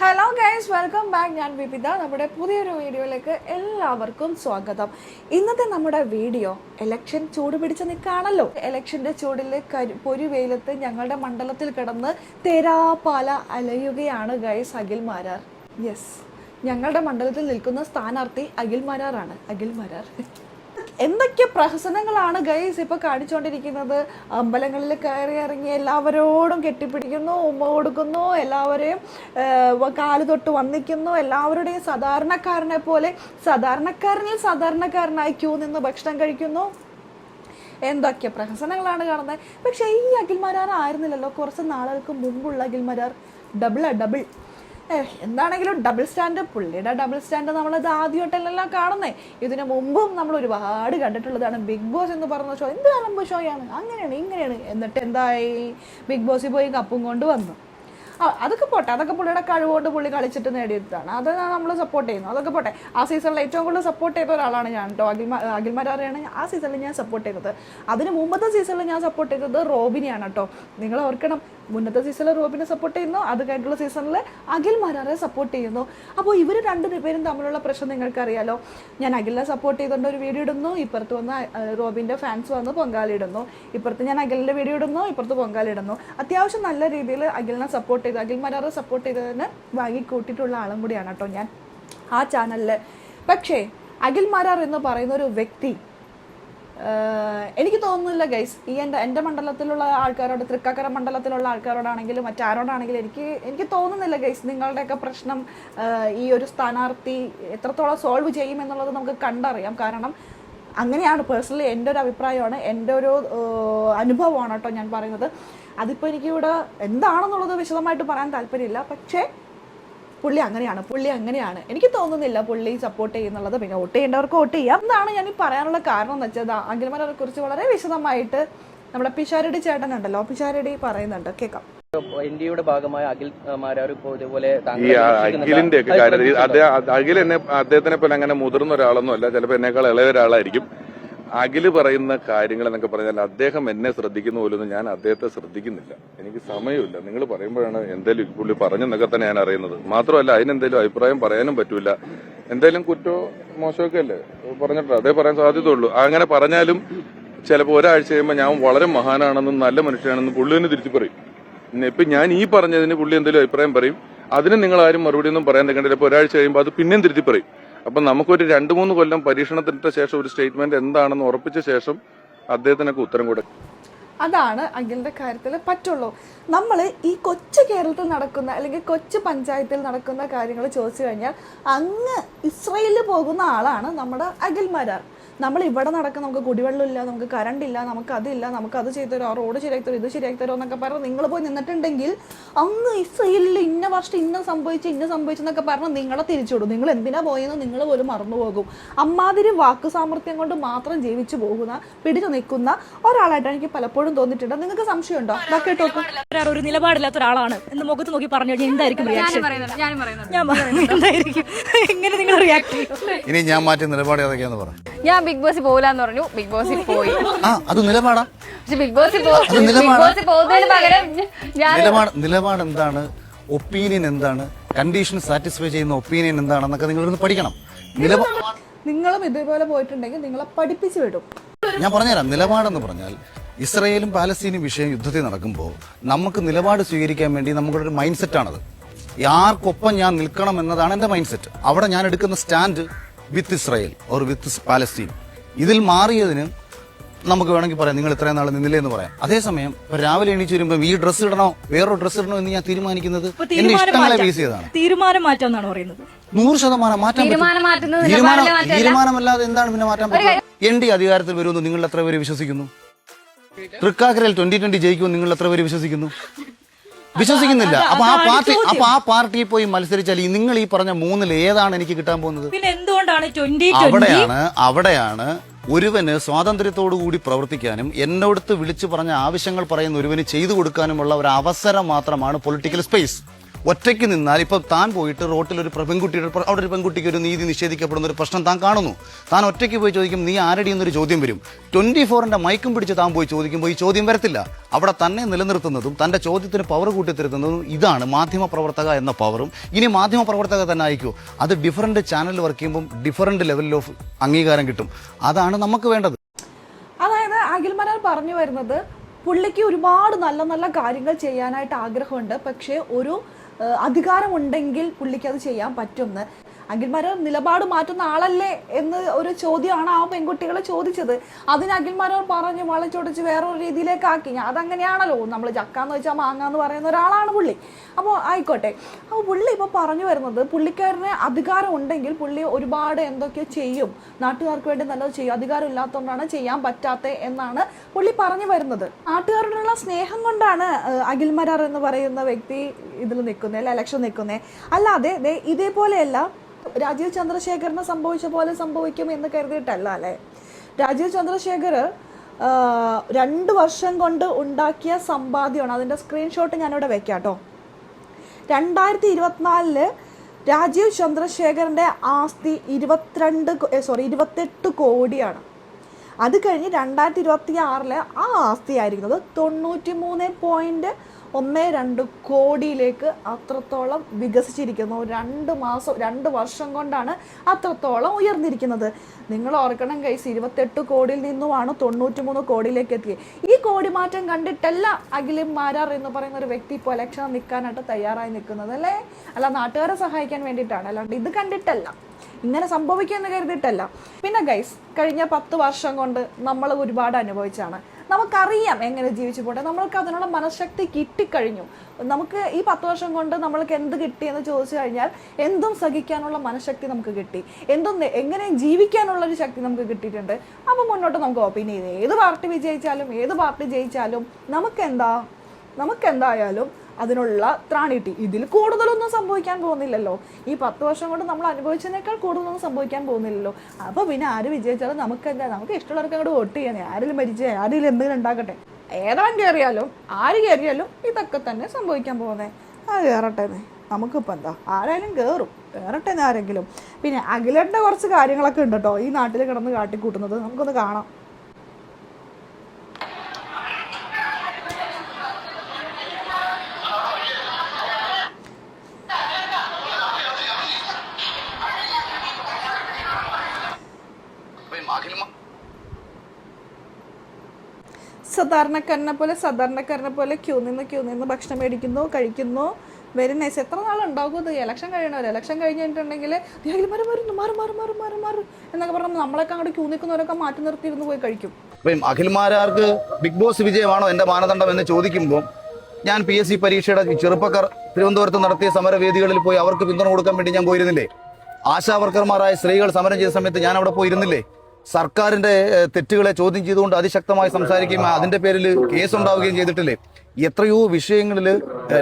Hello guys, welcome back. ഞാൻ വിപിത. നമ്മുടെ പുതിയൊരു വീഡിയോയിലേക്ക് എല്ലാവർക്കും സ്വാഗതം. ഇന്നത്തെ നമ്മുടെ വീഡിയോ ഇലക്ഷൻ ചൂട് പിടിച്ച് നിൽക്കുകയാണല്ലോ. ഇലക്ഷൻ്റെ ചൂടിൽ പൊരി വെയിലത്ത് ഞങ്ങളുടെ മണ്ഡലത്തിൽ കിടന്ന് തേരാപാല അലയുകയാണ് ഗൈസ് അഖിൽ മാരാർ. യെസ്, ഞങ്ങളുടെ മണ്ഡലത്തിൽ നിൽക്കുന്ന സ്ഥാനാർത്ഥി അഖിൽ മാരാറാണ്. അഖിൽ മാരാർ എന്തൊക്കെ പ്രഹസനങ്ങളാണ് ഗൈസ് ഇപ്പോൾ കാണിച്ചുകൊണ്ടിരിക്കുന്നത്. അമ്പലങ്ങളിൽ കയറി ഇറങ്ങി എല്ലാവരോടും കെട്ടിപ്പിടിക്കുന്നു, ഉമ്മ കൊടുക്കുന്നു, എല്ലാവരെയും കാല് തൊട്ട് വന്നിക്കുന്നു, എല്ലാവരുടെയും സാധാരണക്കാരനെ പോലെ സാധാരണക്കാരനിൽ സാധാരണക്കാരനായി ക്യൂ നിന്ന് ഭക്ഷണം കഴിക്കുന്നു. എന്തൊക്കെ പ്രഹസനങ്ങളാണ് കാണുന്നത്. പക്ഷേ ഈ അഖിൽ മാരാർ ആയിരുന്നില്ലല്ലോ കുറച്ച് നാളുകൾക്ക് മുമ്പുള്ള അഖിൽ മാരാർ. ഡബിൾ എന്താണെങ്കിലും ഡബിൾ സ്റ്റാൻഡ്, പുള്ളിയുടെ ഡബിൾ സ്റ്റാൻഡ് നമ്മളത് ആദ്യമായിട്ടല്ലല്ലോ കാണുന്നേ. ഇതിനു മുമ്പും നമ്മൾ ഒരുപാട് കണ്ടിട്ടുള്ളതാണ്. ബിഗ് ബോസ് എന്ന് പറഞ്ഞ ഷോ എന്ത് അലമ്പ് ഷോയാണ്, അങ്ങനെയാണ് ഇങ്ങനെയാണ്. എന്നിട്ട് എന്തായി, ബിഗ് ബോസിൽ പോയി കപ്പും കൊണ്ട് വന്നു. അതൊക്കെ പോട്ടെ, അതൊക്കെ പുള്ളിയുടെ കഴിവുകൊണ്ട് പുള്ളി കളിച്ചിട്ട് നേടിയെടുത്താണ്. അത് നമ്മൾ സപ്പോർട്ട് ചെയ്യുന്നു. അതൊക്കെ പോട്ടെ. ആ സീസണിൽ ഏറ്റവും കൂടുതൽ സപ്പോർട്ട് ചെയ്ത ഒരാളാണ് ഞാൻ കേട്ടോ. അഖിൽ മാരാറെയാണ് ആ സീസണിൽ ഞാൻ സപ്പോർട്ട് ചെയ്തത്. അതിന് മുമ്പത്തെ സീസണിൽ ഞാൻ സപ്പോർട്ട് ചെയ്തത് റോബിനെയാണ് കേട്ടോ. നിങ്ങൾ ഓർക്കണം, മുന്നത്തെ സീസണിൽ റോബിനെ സപ്പോർട്ട് ചെയ്യുന്നു, അത് കഴിഞ്ഞിട്ടുള്ള സീസണിൽ അഖിൽ മാരാറെ സപ്പോർട്ട് ചെയ്യുന്നു. അപ്പോൾ ഇവർ രണ്ടുപേരും തമ്മിലുള്ള പ്രശ്നം നിങ്ങൾക്കറിയാലോ. ഞാൻ അഖിലിനെ സപ്പോർട്ട് ചെയ്തുകൊണ്ട് ഒരു വീഡിയോ ഇടുന്നു, ഇപ്പുറത്ത് വന്ന് റോബിൻ്റെ ഫാൻസ് വന്ന് പൊങ്കാലിടുന്നു. ഇപ്പുറത്ത് ഞാൻ അഖിലിൻ്റെ വീഡിയോ ഇടുന്നു, ഇപ്പുറത്ത് പൊങ്കാലിടുന്നു. അത്യാവശ്യം നല്ല രീതിയിൽ അഖിലിനെ സപ്പോർട്ട് ചെയ്തു, അഖിൽ മാരാറെ സപ്പോർട്ട് ചെയ്തതിന് വാങ്ങിക്കൂട്ടിയിട്ടുള്ള ആളും കൂടിയാണ് കേട്ടോ ഞാൻ ആ ചാനലിൽ. പക്ഷേ അഖിൽ മാരാർ എന്ന് പറയുന്ന ഒരു വ്യക്തി എനിക്ക് തോന്നുന്നില്ല ഗൈസ്, ഈ എൻ്റെ മണ്ഡലത്തിലുള്ള ആൾക്കാരോട്, തൃക്കാക്കര മണ്ഡലത്തിലുള്ള ആൾക്കാരോടാണെങ്കിലും മറ്റാരോടാണെങ്കിലും എനിക്ക് തോന്നുന്നില്ല ഗൈസ് നിങ്ങളുടെയൊക്കെ പ്രശ്നം ഈ ഒരു സ്ഥാനാർത്ഥി എത്രത്തോളം സോൾവ് ചെയ്യുമെന്നുള്ളത് നമുക്ക് കണ്ടറിയാം. കാരണം അങ്ങനെയാണ് പേഴ്സണലി എൻ്റെ ഒരു അഭിപ്രായമാണ്, എൻ്റെ ഒരു അനുഭവമാണ് കേട്ടോ ഞാൻ പറയുന്നത്. അതിപ്പോൾ എനിക്കിവിടെ എന്താണെന്നുള്ളത് വിശദമായിട്ട് പറയാൻ താല്പര്യമില്ല. പക്ഷേ പുള്ളി അങ്ങനെയാണ്. എനിക്ക് തോന്നുന്നില്ല പുള്ളി സപ്പോർട്ട് ചെയ്യുന്നുള്ളത്. പിന്നെ വോട്ട് ചെയ്യേണ്ടവർക്ക് വോട്ട് ചെയ്യാം. എന്താണ് ഞാൻ ഈ പറയാനുള്ള കാരണം എന്ന് വെച്ചാൽ, അഖിൽ മാരാറെ കുറിച്ച് വളരെ വിശദമായിട്ട് നമ്മുടെ പിഷാരടി ചേട്ടൻ ഉണ്ടല്ലോ, പിഷാരടി പറയുന്നുണ്ട്, കേൾക്കാം. ഇന്ത്യയുടെ ഭാഗമായ അഖിൽ മാരാർ ഇപ്പോൾ ഇതുപോലെ അഖിലിന്റെ ഒക്കെ കാര്യത്തിൽ അഖിൽ അദ്ദേഹത്തിനെ പോലെ അങ്ങനെ മുതിർന്ന ഒരാളൊന്നും അല്ല, ചിലപ്പോൾ എന്നേക്കാൾ ഇളയ ഒരാളായിരിക്കും. അഖില് പറയുന്ന കാര്യങ്ങൾ എന്നൊക്കെ പറഞ്ഞാൽ അദ്ദേഹം എന്നെ ശ്രദ്ധിക്കുന്ന പോലൊന്നും ഞാൻ അദ്ദേഹത്തെ ശ്രദ്ധിക്കുന്നില്ല. എനിക്ക് സമയമില്ല. നിങ്ങൾ പറയുമ്പോഴാണ് എന്തായാലും പുള്ളി പറഞ്ഞെന്നൊക്കെ തന്നെ ഞാൻ അറിയുന്നത്. മാത്രമല്ല അതിനെന്തെങ്കിലും അഭിപ്രായം പറയാനും പറ്റൂല. എന്തായാലും കുറ്റോ മോശമൊക്കെ അല്ലേ പറഞ്ഞിട്ടില്ല, അതേ പറയാൻ സാധ്യതയുള്ളൂ. അങ്ങനെ പറഞ്ഞാലും ചിലപ്പോൾ ഒരാഴ്ച കഴിയുമ്പോൾ ഞാൻ വളരെ മഹാനാണെന്നും നല്ല മനുഷ്യനാണെന്നും പുള്ളി തന്നെ തിരിച്ചു പറയും. ഇപ്പൊ ഞാൻ ഈ പറഞ്ഞതിന് പുള്ളി എന്തെങ്കിലും അഭിപ്രായം പറയും, അതിന് നിങ്ങൾ ആരും മറുപടി ഒന്നും പറയാൻ നിൽക്കേണ്ട. ചിലപ്പോൾ ഒരാഴ്ച കഴിയുമ്പോൾ അത് പിന്നെയും തിരുത്തി പറയും. അപ്പൊ നമുക്കൊരു 2-3 കൊല്ലം പരീക്ഷണത്തിന് ശേഷം ഒരു സ്റ്റേറ്റ്മെന്റ് എന്താണെന്ന് ഉറപ്പിച്ച ശേഷം അദ്ദേഹത്തിനൊക്കെ ഉത്തരം കൊടുക്കും. അതാണ് അഖിലിന്റെ കാര്യത്തിൽ പറ്റുള്ളൂ. നമ്മൾ ഈ കൊച്ചു കേരളത്തിൽ നടക്കുന്ന അല്ലെങ്കിൽ കൊച്ചു പഞ്ചായത്തിൽ നടക്കുന്ന കാര്യങ്ങൾ ചോദിച്ചു കഴിഞ്ഞാൽ അങ്ങ് ഇസ്രയേലിൽ പോകുന്ന ആളാണ് നമ്മുടെ അഖിൽ മാരാർ. നമ്മൾ ഇവിടെ നടക്കുന്ന, നമുക്ക് കുടിവെള്ളമില്ല, നമുക്ക് കറണ്ട് ഇല്ല, നമുക്ക് അതില്ല, നമുക്ക് അത് ചെയ്തു തരും, ആ റോഡ് ശരിയാക്കി തരും, ഇത് ശരിയാക്കി തരും എന്നൊക്കെ പറഞ്ഞ് നിങ്ങൾ പോയി നിന്നിട്ടുണ്ടെങ്കിൽ അങ്ങ് ഇസ്രയേലിൽ ഇന്ന വർഷം ഇന്ന സംഭവിച്ചെന്നൊക്കെ പറഞ്ഞ് നിങ്ങളെ തിരിച്ചുവിടും. നിങ്ങൾ എന്തിനാ പോയെന്ന് നിങ്ങൾ പോലും മറന്നുപോകും. അമ്മാതിരി വാക്ക് സാമർത്ഥ്യം കൊണ്ട് മാത്രം ജീവിച്ചു പോകുന്ന, പിടിച്ചു നിൽക്കുന്ന ഒരാളായിട്ടാണ് എനിക്ക് പലപ്പോഴും തോന്നിയിട്ടുണ്ട്. നിങ്ങൾക്ക് സംശയമുണ്ടോ? കേട്ടോ, ഒരു നിലപാടില്ലാത്ത ഒരാളാണ് എന്ന് മുഖത്ത് നോക്കി പറഞ്ഞു കഴിഞ്ഞാൽ എന്തായിരിക്കും റിയാക്ഷൻ? എങ്ങനെ നിങ്ങൾ റിയാക്ട് ചെയ്യും? ഇനി ഞാൻ മാറ്റിയ നിലപാട് ഏതൊക്കെയാന്ന് പറഞ്ഞു. ഞാൻ ബിഗ് ബോസിൽ പോകില്ലെന്ന് പറഞ്ഞു, ബിഗ് ബോസിൽ പോയി. അത് നിലപാടാ. ബിഗ് ബോസിൽ പോകുന്നതിന് പകരം നിലപാട് എന്താണ്, ഒപ്പീനിയൻ എന്താണ്, കണ്ടീഷൻ സാറ്റിസ്ഫൈ ചെയ്യുന്ന ഒപ്പീനിയൻ എന്താണെന്നൊക്കെ നിങ്ങളൊന്ന് പഠിക്കണം. നിങ്ങളും ഇതേപോലെ പോയിട്ടുണ്ടെങ്കിൽ നിങ്ങളെ പഠിപ്പിച്ചു വിടും. ഞാൻ പറഞ്ഞുതരാം. നിലപാടെന്ന് പറഞ്ഞാൽ ഇസ്രയേലും പാലസ്തീനും വിഷയം യുദ്ധത്തിൽ നടക്കുമ്പോൾ നമുക്ക് നിലപാട് സ്വീകരിക്കാൻ വേണ്ടി നമ്മുടെ ഒരു മൈൻഡ് സെറ്റാണത്. ആർക്കൊപ്പം ഞാൻ നിൽക്കണം എന്നതാണ് എന്റെ മൈൻഡ് സെറ്റ്. അവിടെ ഞാൻ എടുക്കുന്ന stand with Israel or with Palestine. ഇതിൽ മാറിയതിന് നമുക്ക് വേണമെങ്കിൽ പറയാം നിങ്ങൾ ഇത്രയും നാൾ നിന്നില്ലേ എന്ന് പറയാം. അതേസമയം ഇപ്പൊ രാവിലെ എണീച്ച് വരുമ്പോൾ ഈ ഡ്രസ്സ് ഇടണോ വേറൊരു ഡ്രസ്സ് ഇടണോ എന്ന് ഞാൻ തീരുമാനിക്കുന്നത് എന്റെ ഇഷ്ടങ്ങളെ ബേസ് ചെയ്താണ്. തീരുമാനം മാറ്റാന്നാണ് പറയുന്നത്. 100% മാറ്റാൻ പറ്റും. തീരുമാനമല്ലാതെ എന്താണ് പിന്നെ മാറ്റാൻ പറ്റുക? ND അധികാരത്തിൽ വരുമെന്ന് നിങ്ങൾ എത്ര പേര് വിശ്വസിക്കുന്നു? തൃക്കാക്കരയിൽ 2020 ജയിക്കുമെന്ന് നിങ്ങൾ എത്ര പേര് വിശ്വസിക്കുന്നില്ല. അപ്പൊ ആ പാർട്ടിയിൽ പോയി മത്സരിച്ചാൽ നിങ്ങൾ ഈ പറഞ്ഞ 3-ൽ ഏതാണ് എനിക്ക് കിട്ടാൻ പോകുന്നത്? പിന്നെ എന്തുകൊണ്ടാണ് അവിടെയാണ് ഒരുവന് സ്വാതന്ത്ര്യത്തോടുകൂടി പ്രവർത്തിക്കാനും എന്നോടത്ത് വിളിച്ചു പറഞ്ഞ ആവശ്യങ്ങൾ പറയുന്ന ഒരുവന് ചെയ്തു കൊടുക്കാനുമുള്ള ഒരു അവസരം മാത്രമാണ് പൊളിറ്റിക്കൽ സ്പേസ്. ഒറ്റയ്ക്ക് നിന്നാൽ ഇപ്പം താൻ പോയിട്ട് റോട്ടിൽ ഒരു പെൺകുട്ടിയുടെ അവിടെ ഒരു പെൺകുട്ടിക്ക് ഒരു നീതി നിഷേധിക്കപ്പെടുന്ന ഒരു പ്രശ്നം താൻ കാണുന്നു. താൻ ഒറ്റയ്ക്ക് പോയി ചോദിക്കും നീ ആരടി എന്നൊരു ചോദ്യം വരും. 24-ന്റെ മൈക്കും പിടിച്ച് താൻ പോയി ചോദിക്കുമ്പോൾ ഈ ചോദ്യം വരത്തില്ല. അവിടെ തന്നെ നിലനിർത്തുന്നതും തൻ്റെ ചോദ്യത്തിന് പവർ കൂട്ടിത്തരുന്നതും ഇതാണ് മാധ്യമപ്രവർത്തക എന്ന പവറും. ഇനി മാധ്യമപ്രവർത്തക തന്നെ ആയിക്കോ, അത് ഡിഫറൻറ്റ് ചാനലിൽ വർക്ക് ചെയ്യുമ്പം ഡിഫറൻറ്റ് ലെവലിൽ ഓഫ് അംഗീകാരം കിട്ടും. അതാണ് നമുക്ക് വേണ്ടത്. അതായത് അഖിൽ മാരാർ പറഞ്ഞു വരുന്നത് പുള്ളിക്ക് ഒരുപാട് നല്ല നല്ല കാര്യങ്ങൾ ചെയ്യാനായിട്ട് ആഗ്രഹമുണ്ട്, പക്ഷേ ഒരു അധികാരമുണ്ടെങ്കിൽ പുള്ളിക്ക് അത് ചെയ്യാൻ പറ്റുമെന്ന്. അഖിൽ മാരാർ നിലപാട് മാറ്റുന്ന ആളല്ലേ എന്ന് ഒരു ചോദ്യമാണ് ആ പെൺകുട്ടികളെ ചോദിച്ചത്. അതിന് അഖിൽ മാരാർ പറഞ്ഞ് വളച്ചൊടിച്ച് വേറൊരു രീതിയിലേക്ക് ആക്കി. അതങ്ങനെയാണല്ലോ, നമ്മൾ ചക്കാന്ന് വെച്ചാൽ മാങ്ങ എന്ന് പറയുന്ന ഒരാളാണ് പുള്ളി. അപ്പോൾ ആയിക്കോട്ടെ. അപ്പോൾ പുള്ളി ഇപ്പോൾ പറഞ്ഞു വരുന്നത് പുള്ളിക്കാരന് അധികാരം ഉണ്ടെങ്കിൽ പുള്ളി ഒരുപാട് എന്തൊക്കെയോ ചെയ്യും, നാട്ടുകാർക്ക് വേണ്ടി നല്ലത് ചെയ്യും, അധികാരം ഇല്ലാത്തതുകൊണ്ടാണ് ചെയ്യാൻ പറ്റാത്തത് എന്നാണ് പുള്ളി പറഞ്ഞു വരുന്നത്. നാട്ടുകാരോടുള്ള സ്നേഹം കൊണ്ടാണ് അഖിൽ മാരാർ എന്ന് പറയുന്ന വ്യക്തി ഇതിൽ നിൽക്കുന്നത്, അല്ല ഇലക്ഷൻ നിൽക്കുന്നത്. അല്ലാതെ ഇതേപോലെയല്ല രാജീവ് ചന്ദ്രശേഖറിന് സംഭവിച്ച പോലെ സംഭവിക്കും എന്ന് കരുതിയിട്ടല്ല അല്ലേ. രാജീവ് ചന്ദ്രശേഖർ 2 വർഷം കൊണ്ട് ഉണ്ടാക്കിയ സമ്പാദ്യമാണ്. അതിൻ്റെ സ്ക്രീൻഷോട്ട് ഞാനിവിടെ വെക്കാം കേട്ടോ. 2024 രാജീവ് ചന്ദ്രശേഖറിൻ്റെ ആസ്തി 28 കോടിയാണ്. അത് കഴിഞ്ഞ് 2026 ആ ആസ്തി ആയിരിക്കുന്നത് 93.12 കോടിയിലേക്ക് അത്രത്തോളം വികസിച്ചിരിക്കുന്നു. 2 വർഷം കൊണ്ടാണ് അത്രത്തോളം ഉയർന്നിരിക്കുന്നത്. നിങ്ങൾ ഓർക്കണം ഗൈസ്, 28 കോടിയിൽ നിന്നുമാണ് 93 കോടിയിലേക്ക് എത്തിയത്. ഈ കോടി മാറ്റം കണ്ടിട്ടല്ല അഖിൽ മാരാർ എന്ന് പറയുന്ന ഒരു വ്യക്തി ഇപ്പോൾ ഇലക്ഷൻ നിൽക്കാനായിട്ട് തയ്യാറായി നിൽക്കുന്നത് അല്ലേ. അല്ല, നാട്ടുകാരെ സഹായിക്കാൻ വേണ്ടിയിട്ടാണ്, അല്ലാണ്ട് ഇത് കണ്ടിട്ടല്ല, ഇങ്ങനെ സംഭവിക്കുമെന്ന് കരുതിയിട്ടല്ല. പിന്നെ ഗൈസ്, കഴിഞ്ഞ 10 വർഷം കൊണ്ട് നമ്മൾ ഒരുപാട് അനുഭവിച്ചാണ്. നമുക്കറിയാം എങ്ങനെ ജീവിച്ചു പോട്ടെ, നമ്മൾക്ക് അതിനുള്ള മനഃശക്തി കിട്ടിക്കഴിഞ്ഞു. നമുക്ക് ഈ 10 വർഷം കൊണ്ട് നമ്മൾക്ക് എന്ത് കിട്ടിയെന്ന് ചോദിച്ചു കഴിഞ്ഞാൽ എന്തും സഹിക്കാനുള്ള മനഃശക്തി നമുക്ക് കിട്ടി, എങ്ങനെ ജീവിക്കാനുള്ളൊരു ശക്തി നമുക്ക് കിട്ടിയിട്ടുണ്ട്. അപ്പം മുന്നോട്ട് നമുക്ക് ഓപ്പീൻ ചെയ്ത് ഏത് പാർട്ടി വിജയിച്ചാലും ഏത് പാർട്ടി ജയിച്ചാലും നമുക്കെന്തായാലും അതിനുള്ള ത്രാണി കിട്ടി. ഇതിൽ കൂടുതലൊന്നും സംഭവിക്കാൻ പോകുന്നില്ലല്ലോ. ഈ 10 വർഷം കൊണ്ട് നമ്മൾ അനുഭവിച്ചതിനേക്കാൾ കൂടുതലൊന്നും സംഭവിക്കാൻ പോകുന്നില്ലല്ലോ. അപ്പോൾ പിന്നെ ആര് വിജയിച്ചാലും നമുക്ക് ഇഷ്ടമുള്ളവർക്ക് അങ്ങോട്ട് വോട്ട് ചെയ്യാൻ, ആരെങ്കിലും മരിച്ചേ ആരെങ്കിലും എന്തെങ്കിലും ഉണ്ടാക്കട്ടെ, ഏതാൻ കയറിയാലും ആര് കയറിയാലും ഇതൊക്കെ തന്നെ സംഭവിക്കാൻ പോകുന്നത്. അത് കയറട്ടെന്നേ, നമുക്കിപ്പോൾ എന്താ, ആരായാലും കയറും, കയറട്ടെന്ന് ആരെങ്കിലും. പിന്നെ അഖിലേട്ടൻ്റെ കുറച്ച് കാര്യങ്ങളൊക്കെ ഉണ്ട് കേട്ടോ ഈ നാട്ടിൽ കിടന്ന് കാട്ടിക്കൂട്ടുന്നത്, നമുക്കൊന്ന് കാണാം. സാധാരണക്കാരനെ പോലെ ക്യൂ നിന്ന് ഭക്ഷണം മേടിക്കുന്നു, കഴിക്കുന്നു. Very nice. എത്ര നാളുണ്ടാകും ഇത്? ഇലക്ഷൻ കഴിയണവരെ. ഇലക്ഷൻ കഴിഞ്ഞിട്ടുണ്ടെങ്കിൽ മാറും എന്നൊക്കെ പറഞ്ഞാൽ നമ്മളൊക്കെ അങ്ങോട്ട് ക്യൂ നിൽക്കുന്നവരൊക്കെ മാറ്റി നിർത്തിയിരുന്ന് പോയി കഴിക്കും. അപ്പം അഖിൽ മാരാർക്ക് ബിഗ് ബോസ് വിജയമാണോ എൻ്റെ മാനദണ്ഡം എന്ന് ചോദിക്കുമ്പോൾ ഞാൻ PSC പരീക്ഷയുടെ ചെറുപ്പക്കാർ തിരുവനന്തപുരത്ത് നടത്തിയ സമരവേദികളിൽ പോയി അവർക്ക് പിന്തുണ കൊടുക്കാൻ വേണ്ടി ഞാൻ പോയിരുന്നില്ലേ? ആശാവർക്കർമാരായ സ്ത്രീകൾ സമരം ചെയ്ത സമയത്ത് ഞാൻ അവിടെ പോയിരുന്നില്ലേ? സർക്കാരിന്റെ തെറ്റുകളെ ചോദ്യം ചെയ്തുകൊണ്ട് അതിശക്തമായി സംസാരിക്കുകയും അതിന്റെ പേരിൽ കേസുണ്ടാവുകയും ചെയ്തിട്ടില്ലേ? എത്രയോ വിഷയങ്ങളിൽ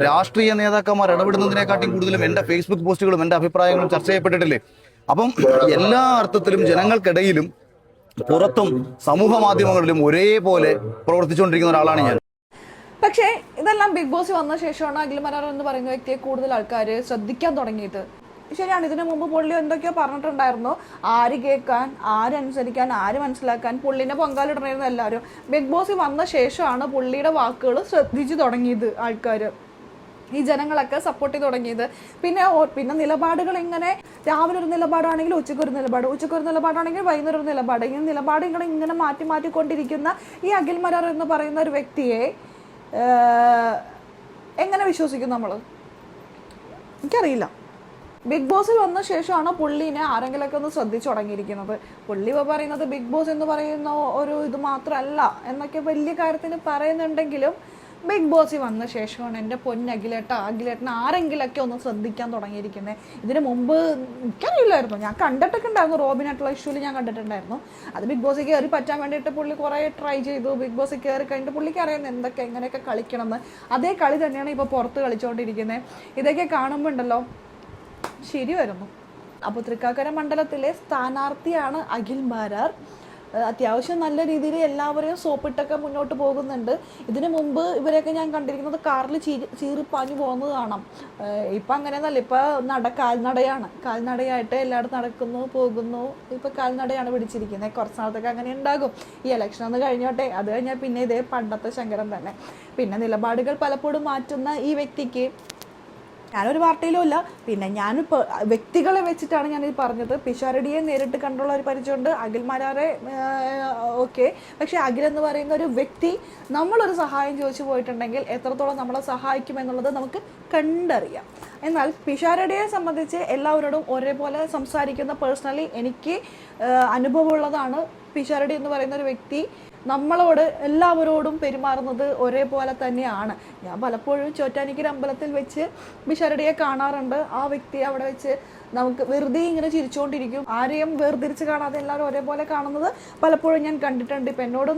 രാഷ്ട്രീയ നേതാക്കന്മാർ ഇടപെടുന്നതിനെക്കാട്ടിയും കൂടുതലും എൻ്റെ ഫേസ്ബുക്ക് പോസ്റ്റുകളും എൻ്റെ അഭിപ്രായങ്ങളും ചർച്ച ചെയ്യപ്പെട്ടിട്ടില്ലേ? അപ്പം എല്ലാ അർത്ഥത്തിലും ജനങ്ങൾക്കിടയിലും പുറത്തും സമൂഹ മാധ്യമങ്ങളിലും ഒരേപോലെ പ്രവർത്തിച്ചുകൊണ്ടിരിക്കുന്ന ഒരാളാണ് ഞാൻ. പക്ഷേ ഇതെല്ലാം ബിഗ് ബോസ് വന്ന ശേഷമാണ് അഖിൽ മാരാർ എന്ന് പറയുന്ന വ്യക്തിയെ കൂടുതൽ ആൾക്കാർ ശ്രദ്ധിക്കാൻ തുടങ്ങിയത്. ശരിയാണ്, ഇതിനു മുമ്പ് പുള്ളി എന്തൊക്കെയോ പറഞ്ഞിട്ടുണ്ടായിരുന്നു, ആര് കേൾക്കാൻ, ആരനുസരിക്കാൻ, ആര് മനസ്സിലാക്കാൻ, പുള്ളിനെ പങ്കാളിടണമായിരുന്നു എല്ലാവരും. ബിഗ് ബോസ് വന്ന ശേഷമാണ് പുള്ളിയുടെ വാക്കുകൾ ശ്രദ്ധിച്ചു തുടങ്ങിയത് ആൾക്കാർ, ഈ ജനങ്ങളൊക്കെ സപ്പോർട്ട് ചെയ്ത് തുടങ്ങിയത്. പിന്നെ നിലപാടുകൾ ഇങ്ങനെ രാവിലെ ഒരു നിലപാടാണെങ്കിൽ ഉച്ചക്കൊരു നിലപാട്, ഉച്ചക്കൊരു നിലപാടാണെങ്കിൽ വൈകുന്നേരം ഒരു നിലപാട്, ഇങ്ങനെ നിലപാടുകൾ ഇങ്ങനെ മാറ്റിക്കൊണ്ടിരിക്കുന്ന ഈ അഖിൽ മാരാർ എന്ന് പറയുന്ന ഒരു വ്യക്തിയെ എങ്ങനെ വിശ്വസിക്കും നമ്മൾ? എനിക്കറിയില്ല. ബിഗ് ബോസിൽ വന്ന ശേഷമാണ് പുള്ളിനെ ആരെങ്കിലൊക്കെ ഒന്ന് ശ്രദ്ധിച്ചു തുടങ്ങിയിരിക്കുന്നത്. പുള്ളി പറയുന്നത് ബിഗ് ബോസ് എന്ന് പറയുന്ന ഒരു ഇത് മാത്രമല്ല എന്നൊക്കെ വലിയ കാര്യത്തിന് പറയുന്നുണ്ടെങ്കിലും ബിഗ് ബോസിൽ വന്ന ശേഷമാണ് എൻ്റെ അഖിലേട്ടൻ ആരെങ്കിലൊക്കെ ഒന്ന് ശ്രദ്ധിക്കാൻ തുടങ്ങിയിരിക്കുന്നത്. ഇതിന് മുമ്പ് എനിക്കറിയില്ലായിരുന്നു, ഞാൻ കണ്ടിട്ടൊക്കെ ഉണ്ടായിരുന്നു. റോബിനായിട്ടുള്ള ഇഷ്യൂവിൽ ഞാൻ കണ്ടിട്ടുണ്ടായിരുന്നു. അത് ബിഗ് ബോസിൽ കയറി പറ്റാൻ വേണ്ടിയിട്ട് പുള്ളി കുറേ ട്രൈ ചെയ്തു. ബിഗ് ബോസിൽ കയറി കഴിഞ്ഞിട്ട് പുള്ളിക്ക് അറിയാം എങ്ങനെയൊക്കെ കളിക്കണം എന്ന്. അതേ കളി തന്നെയാണ് ഇപ്പോൾ പുറത്ത് കളിച്ചുകൊണ്ടിരിക്കുന്നത്. ഇതൊക്കെ കാണുമ്പോൾ ഉണ്ടല്ലോ ശരി വരുന്നു. അപ്പോൾ തൃക്കാക്കര മണ്ഡലത്തിലെ സ്ഥാനാർത്ഥിയാണ് അഖിൽ മാരാർ. അത്യാവശ്യം നല്ല രീതിയിൽ എല്ലാവരെയും സോപ്പിട്ടൊക്കെ മുന്നോട്ട് പോകുന്നുണ്ട്. ഇതിനു മുമ്പ് ഇവരെയൊക്കെ ഞാൻ കണ്ടിരിക്കുന്നത് കാറിൽ ചീറിപ്പാഞ്ഞു പോകുന്നത് കാണാം. ഇപ്പം അങ്ങനെയൊന്നല്ല, ഇപ്പം കാൽനടയായിട്ട് എല്ലായിടത്തും നടക്കുന്നു പോകുന്നു. ഇപ്പം കാൽനടയാണ് പിടിച്ചിരിക്കുന്നത്. കുറച്ച് നാളത്തേക്ക് അങ്ങനെ ഉണ്ടാകും. ഈ ഇലക്ഷൻ ഒന്ന് കഴിഞ്ഞോട്ടെ, അത് കഴിഞ്ഞാൽ പിന്നെ ഇതേ പണ്ടത്തെ ശങ്കരൻ തന്നെ. പിന്നെ നിലപാടുകൾ പലപ്പോഴും മാറ്റുന്ന ഈ വ്യക്തിക്ക് ഞാനൊരു പാർട്ടിയിലും ഇല്ല. പിന്നെ ഞാനിപ്പോൾ വ്യക്തികളെ വെച്ചിട്ടാണ് ഞാനിത് പറഞ്ഞത്. പിഷാരടിയെ നേരിട്ട് കണ്ടുള്ള ഒരു പരിചയമുണ്ട്, അഖിൽ മാരാറെ ഓക്കെ. പക്ഷേ അഖിൽ എന്ന് പറയുന്ന ഒരു വ്യക്തി നമ്മളൊരു സഹായം ചോദിച്ചു പോയിട്ടുണ്ടെങ്കിൽ എത്രത്തോളം നമ്മളെ സഹായിക്കും എന്നുള്ളത് നമുക്ക് കണ്ടറിയാം. എന്നാൽ പിഷാരടിയെ സംബന്ധിച്ച് എല്ലാവരോടും ഒരേപോലെ സംസാരിക്കുന്ന പേഴ്സണലി എനിക്ക് അനുഭവമുള്ളതാണ്. പിഷാരടി എന്ന് പറയുന്ന ഒരു വ്യക്തി നമ്മളോട് എല്ലാവരോടും പെരുമാറുന്നത് ഒരേപോലെ തന്നെയാണ്. ഞാൻ പലപ്പോഴും ചോറ്റാനിക്കര അമ്പലത്തിൽ വെച്ച് പിഷാരടിയെ കാണാറുണ്ട്. ആ വ്യക്തി അവിടെ വെച്ച് നമുക്ക് വെറുതെ ഇങ്ങനെ ചിരിച്ചുകൊണ്ടിരിക്കും. ആരെയും വേർതിരിച്ച് കാണാതെ എല്ലാവരും ഒരേപോലെ കാണുന്നത് പലപ്പോഴും ഞാൻ കണ്ടിട്ടുണ്ട്. ഇപ്പം എന്നോട്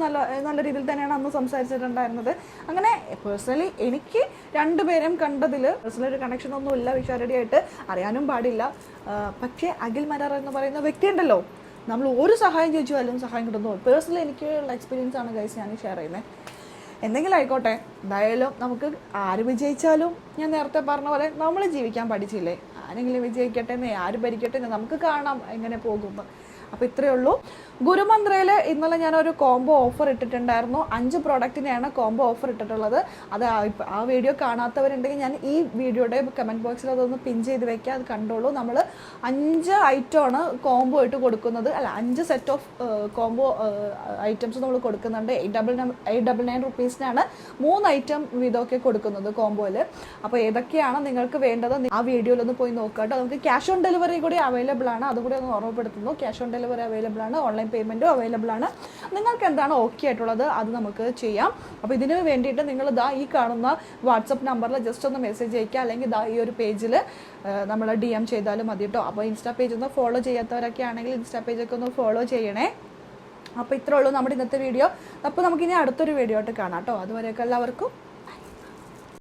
നല്ല രീതിയിൽ തന്നെയാണ് അന്ന് സംസാരിച്ചിട്ടുണ്ടായിരുന്നത്. അങ്ങനെ പേഴ്സണലി എനിക്ക് രണ്ടുപേരെയും കണ്ടതിൽ പേഴ്സണലി ഒരു കണക്ഷനൊന്നും ഇല്ല പിഷാരടിയായിട്ട്, അറിയാനും പാടില്ല. പക്ഷേ അഖിൽ മാരാർ എന്ന് പറയുന്ന വ്യക്തി ഉണ്ടല്ലോ, നമ്മൾ ഒരു സഹായം ചോദിച്ചാലും സഹായം കിട്ടുന്നു. പേഴ്സണലി എനിക്കുള്ള എക്സ്പീരിയൻസ് ആണ് ഗൈസ് ഞാൻ ഷെയർ ചെയ്യുന്നത്. എന്തെങ്കിലും ആയിക്കോട്ടെ, എന്തായാലും നമുക്ക് ആര് വിജയിച്ചാലും ഞാൻ നേരത്തെ പറഞ്ഞ പോലെ നമ്മൾ ജീവിക്കാൻ പഠിച്ചില്ലേ. ആരെങ്കിലും വിജയിക്കട്ടെ, ആര് ഭരിക്കട്ടെ, നമുക്ക് കാണാം എങ്ങനെ പോകുന്നു. അപ്പോൾ ഇത്രയേ ഉള്ളൂ. ഗുരുമന്ത്രയിൽ ഇന്നലെ ഞാനൊരു കോംബോ ഓഫർ ഇട്ടിട്ടുണ്ടായിരുന്നു. 5 പ്രോഡക്റ്റിനെയാണ് കോംബോ ഓഫർ ഇട്ടിട്ടുള്ളത്. അത് ആ വീഡിയോ കാണാത്തവരുണ്ടെങ്കിൽ ഞാൻ ഈ വീഡിയോയുടെ കമൻറ്റ് ബോക്സിൽ അതൊന്ന് പിൻ ചെയ്ത് വെക്കുക, അത് കണ്ടോളൂ. നമ്മൾ 5 ഐറ്റമാണ് കോംബോ ആയിട്ട് കൊടുക്കുന്നത്. അല്ല, 5 സെറ്റ് ഓഫ് കോംബോ ഐറ്റംസ് നമ്മൾ കൊടുക്കുന്നുണ്ട്. 899 റുപ്പീസിനാണ് 3 ഐറ്റം വീതമൊക്കെ കൊടുക്കുന്നത് കോംബോയിൽ. അപ്പോൾ ഏതൊക്കെയാണ് നിങ്ങൾക്ക് വേണ്ടത് ആ വീഡിയോയിലൊന്ന് പോയി നോക്കുക കേട്ടോ. നമുക്ക് ക്യാഷ് ഓൺ ഡെലിവറി കൂടി അവൈലബിൾ ആണ്, അതുകൂടി ഒന്ന് ഓർമ്മപ്പെടുത്തുന്നു. ക്യാഷ് ഓൺ ഡെലിവറി അവൈലബിൾ ആണ്, ഓൺലൈൻ പേയ്മെൻറ്റും അവൈലബിൾ ആണ്. നിങ്ങൾക്ക് എന്താണ് ഓക്കെ ആയിട്ടുള്ളത് അത് നമുക്ക് ചെയ്യാം. അപ്പോൾ ഇതിന് വേണ്ടിയിട്ട് നിങ്ങൾ ഈ കാണുന്ന വാട്സപ്പ് നമ്പറിൽ ജസ്റ്റ് ഒന്ന് മെസ്സേജ് അയക്കുക, അല്ലെങ്കിൽ ഈ ഒരു പേജിൽ നമ്മൾ DM ചെയ്താലും മതി കേട്ടോ. അപ്പോൾ ഇൻസ്റ്റാ പേജ് ഒന്ന് ഫോളോ ചെയ്യാത്തവരൊക്കെ ആണെങ്കിൽ ഇൻസ്റ്റാ പേജൊക്കെ ഒന്ന് ഫോളോ ചെയ്യണേ. അപ്പോൾ ഇത്രേ ഉള്ളൂ നമ്മുടെ ഇന്നത്തെ വീഡിയോ. അപ്പോൾ നമുക്കിനി അടുത്തൊരു വീഡിയോ ആയിട്ട് കാണാം കേട്ടോ. അതുവരെയൊക്കെ എല്ലാവർക്കും